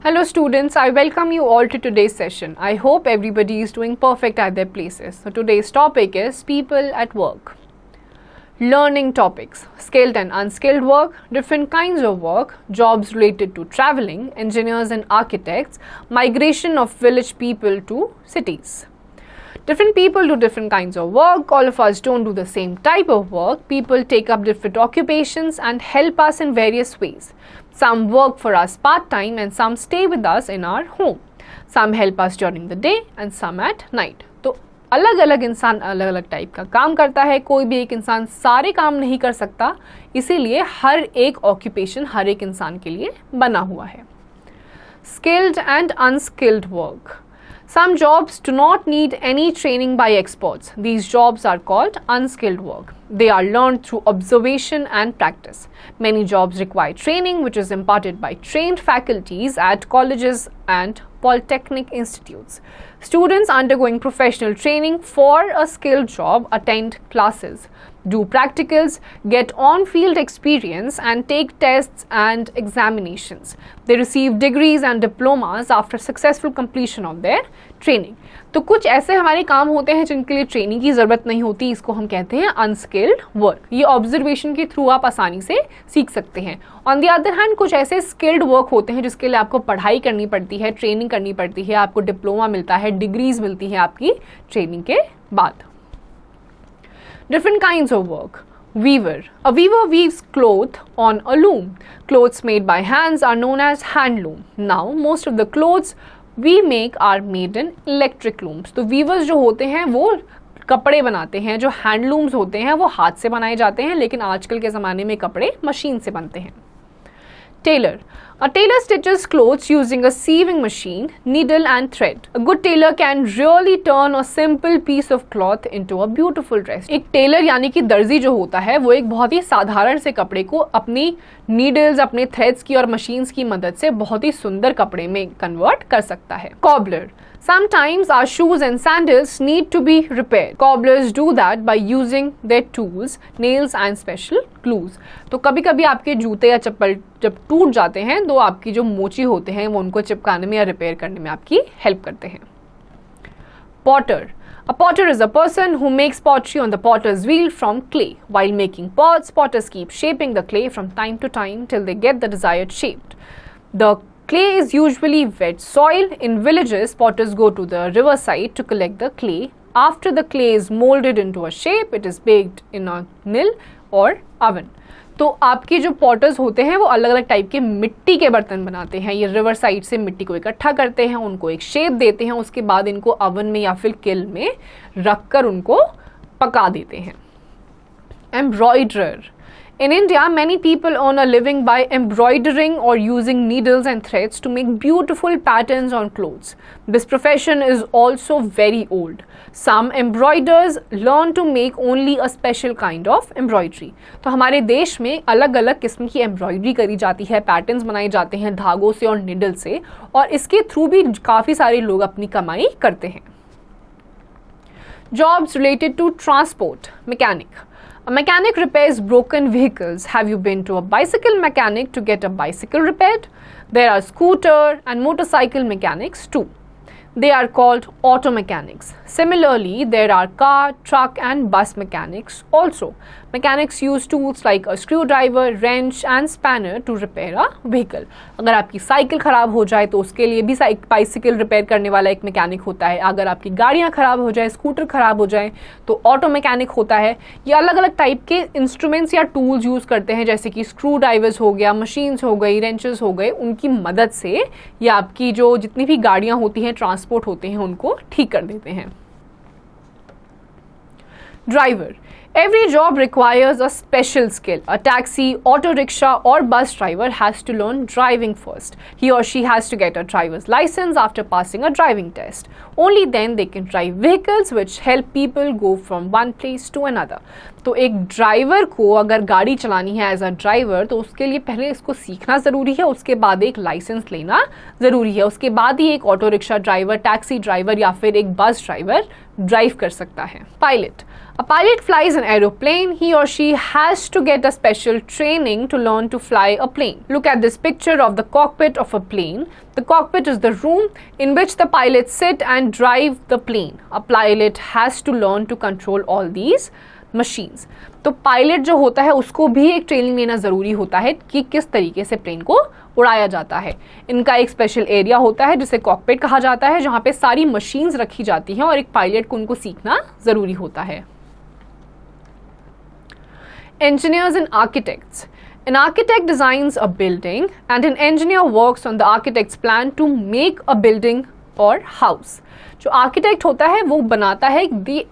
Hello students, I welcome you all to today's session. I hope everybody is doing perfect at their places. So today's topic is people at work. Learning topics: skilled and unskilled work, different kinds of work, jobs related to traveling, engineers and architects, migration of village people to cities. Different people do different kinds of work. All of us don't do the same type of work. People take up different occupations and help us in various ways. Some work for us part-time and some stay with us in our home. Some help us during the day and some at night. तो अलग अलग इंसान अलग अलग type का काम करता है. कोई भी एक इंसान सारे काम नहीं कर सकता, इसीलिए हर एक ऑक्यूपेशन हर एक इंसान के लिए बना हुआ है. Skilled and unskilled work. Some jobs do not need any training by experts. These jobs are called unskilled work. They are learned through observation and practice. Many jobs require training, which is imparted by trained faculties at colleges and polytechnic institutes. Students undergoing professional training for a skilled job attend classes, do practicals, get on-field experience and take tests and examinations. They receive degrees and diplomas after successful completion of their training. तो कुछ ऐसे हमारे काम होते हैं जिनके लिए training की ज़रूरत नहीं होती, इसको हम कहते हैं अनस्किल्ड वर्क. ये ऑब्जर्वेशन के थ्रू आप आसानी से सीख सकते हैं. ऑन द अदर हैंड कुछ ऐसे स्किल्ड वर्क होते हैं जिसके लिए आपको पढ़ाई करनी पड़ती है, ट्रेनिंग करनी पड़ती है, आपको डिप्लोमा मिलता है, डिग्रीज मिलती है आपकी ट्रेनिंग के बाद. Different kinds of work. Weaver. A weaver weaves cloth on a loom. Clothes made by hands are known as handloom. Now, most of the clothes we make are made in electric looms. तो weavers जो होते हैं वो कपड़े बनाते हैं. जो handlooms होते हैं वो हाथ से बनाए जाते हैं, लेकिन आजकल के ज़माने में कपड़े मशीन से बनते हैं. Tailor. A tailor stitches clothes using a sieving machine, needle and thread. A good tailor can really turn a simple piece of cloth into a beautiful dress. एक टेलर यानी कि दर्जी जो होता है वो एक बहुत ही साधारण से कपड़े को अपनी नीडल्स, अपने थ्रेड्स की और मशीन्स की मदद से बहुत ही सुंदर कपड़े में कन्वर्ट कर सकता है. Cobbler. Sometimes our shoes and sandals need to be repaired. Cobblers do that by using their tools, nails and special glues. तो कभी कभी आपके जूते या चप्पल जब टूट जाते हैं तो आपकी जो मोची होते हैं वो उनको चिपकाने में या रिपेयर करने में आपकी हेल्प करते हैं. Potter. A potter is a person who makes pottery on the potter's wheel from clay. While making pots, potters keep shaping the clay from time to time till they get the desired shape. The clay is usually wet soil. In villages, potters go to the riverside to collect the clay. After the clay is molded into a shape, it is baked in a mill or oven. तो आपके जो potter's होते हैं वो अलग अलग type के मिट्टी के बर्तन बनाते हैं. ये रिवर साइड से मिट्टी को इकट्ठा करते हैं, उनको एक शेप देते हैं, उसके बाद इनको ओवन में या फिर किल में रखकर उनको पका देते हैं. एम्ब्रॉयडरर. In India, many people earn a living by embroidering or using needles and threads to make beautiful patterns on clothes. This profession is also very old. Some embroiders learn to make only a special kind of embroidery. तो हमारे देश में अलग अलग किस्म की embroidery करी जाती है, पैटर्न्स बनाए जाते हैं धागों से और निडल से, और इसके थ्रू भी काफ़ी सारे लोग अपनी कमाई करते हैं. Jobs related to transport. Mechanic. A mechanic repairs broken vehicles. Have you been to a bicycle mechanic to get a bicycle repaired? There are scooter and motorcycle mechanics too. They are called auto mechanics. Similarly, there are car, truck and bus mechanics also. Mechanics use tools like a screwdriver, wrench and spanner to repair a vehicle. अगर आपकी cycle ख़राब हो जाए तो उसके लिए भी bicycle repair करने वाला एक मैकेनिक होता है. अगर आपकी गाड़ियाँ ख़राब हो जाए, स्कूटर ख़राब हो जाए तो ऑटो मैकेनिक होता है. ये अलग अलग टाइप के इंस्ट्रूमेंट्स या टूल्स यूज़ करते हैं, जैसे कि स्क्रू ड्राइवर्स हो गया, मशीन्स हो गई, रेंचेस हो गए. उनकी मदद से ये आपकी जो जितनी भी गाड़ियाँ होती हैं, ट्रांसपोर्ट होते हैं, उनको ठीक कर देते हैं. Driver. Every job requires a special skill. A taxi, auto rickshaw or bus driver has to learn driving first. He or she has to get a driver's license after passing a driving test. Only then they can drive vehicles which help people go from one place to another. तो एक driver को अगर गाड़ी चलानी है as a driver तो उसके लिए पहले इसको सीखना ज़रूरी है, उसके बाद एक लाइसेंस लेना ज़रूरी है, उसके बाद ही एक auto rickshaw driver, taxi driver या फिर एक बस ड्राइवर ड्राइव कर सकता है। Pilot, a pilot flies an aeroplane. He or she has to get a special training to learn to fly a plane. Look at this picture of the cockpit of a plane. The cockpit is the room in which the pilots sit and drive the plane. A pilot has to learn to control all these machines. तो pilot जो होता है उसको भी एक training लेना ज़रूरी होता है कि किस तरीके से प्लेन को उड़ाया जाता है। इनका एक स्पेशल एरिया होता है जिसे कॉकपिट कहा जाता है, जहाँ पे सारी मशीन्स रखी जाती हैं और एक पायलट को उनको सीखना ज़रूरी होता है। Engineers and architects. An architect designs a building and an engineer works on the architect's plan to make a building or house. जो आर्किटेक्ट होता है वो बनाता है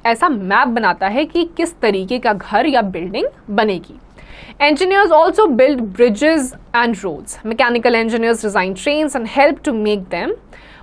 ऐसा मैप बनाता है कि किस तरीके का घर या बिल्डिंग बनेगी। Engineers also build bridges and roads. Mechanical engineers design trains and help to make them.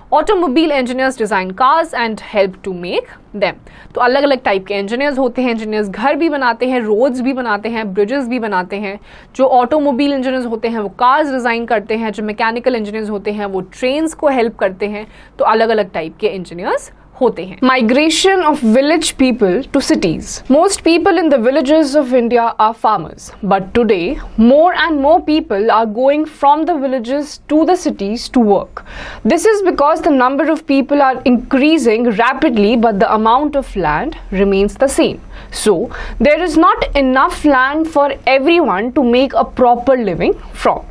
Automobile engineers design cars and help to make them. तो अलग अलग टाइप के इंजीनियर्स होते हैं। इंजीनियर्स घर भी बनाते हैं, रोड्स भी बनाते हैं, ब्रिजेस भी बनाते हैं। जो ऑटोमोबाइल इंजीनियर्स होते हैं वो कार्स डिज़ाइन करते हैं। जो मैकेनिकल इंजीनियर्स होते हैं वो ट्रेन्स को हेल्प करते हैं। तो अलग अलग टाइप के इंजीनियर्स होते हैं। Migration of village people to cities. Most people in the villages of India are farmers, but today more and more people are going from the villages to the cities to work. This is because the number of people are increasing rapidly, but the amount of land remains the same. So there is not enough land for everyone to make a proper living from.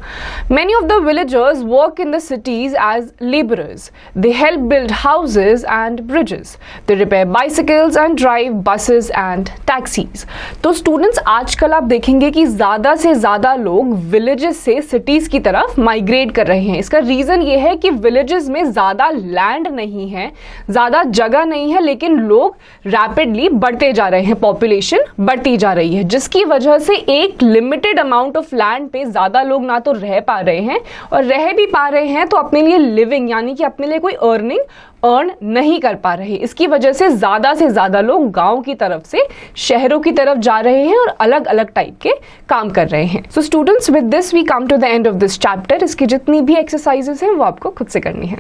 Many of the villagers work in the cities as laborers. They help build houses and bridges. They repair bicycles and drive buses and taxis. तो students आजकल आप देखेंगे कि ज़्यादा से ज़्यादा लोग villages से सिटीज़ की तरफ माइग्रेट कर रहे हैं। इसका रीज़न ये है कि विलेजेस में ज़्यादा लैंड नहीं है, ज़्यादा जगह नहीं है, लेकिन लोग रैपिडली बढ़ते जा रहे हैं, पॉपुलेशन बढ़ती जा रही है, जिसकी वजह से एक लिमिटेड अमाउंट ऑफ लैंड पे ज़्यादा लोग ना तो रह पा रहे हैं और रह भी पा रहे हैं तो अपने लिए लिविंग यानी कि अपने लिए कोई अर्न नहीं कर पा रहे। इसकी वजह से ज़्यादा लोग गांव की तरफ से शहरों की तरफ जा रहे हैं और अलग अलग टाइप के काम कर रहे हैं। So students, with this we come to the end of this chapter. इसकी जितनी भी एक्सरसाइजेस हैं वो आपको खुद से करनी है।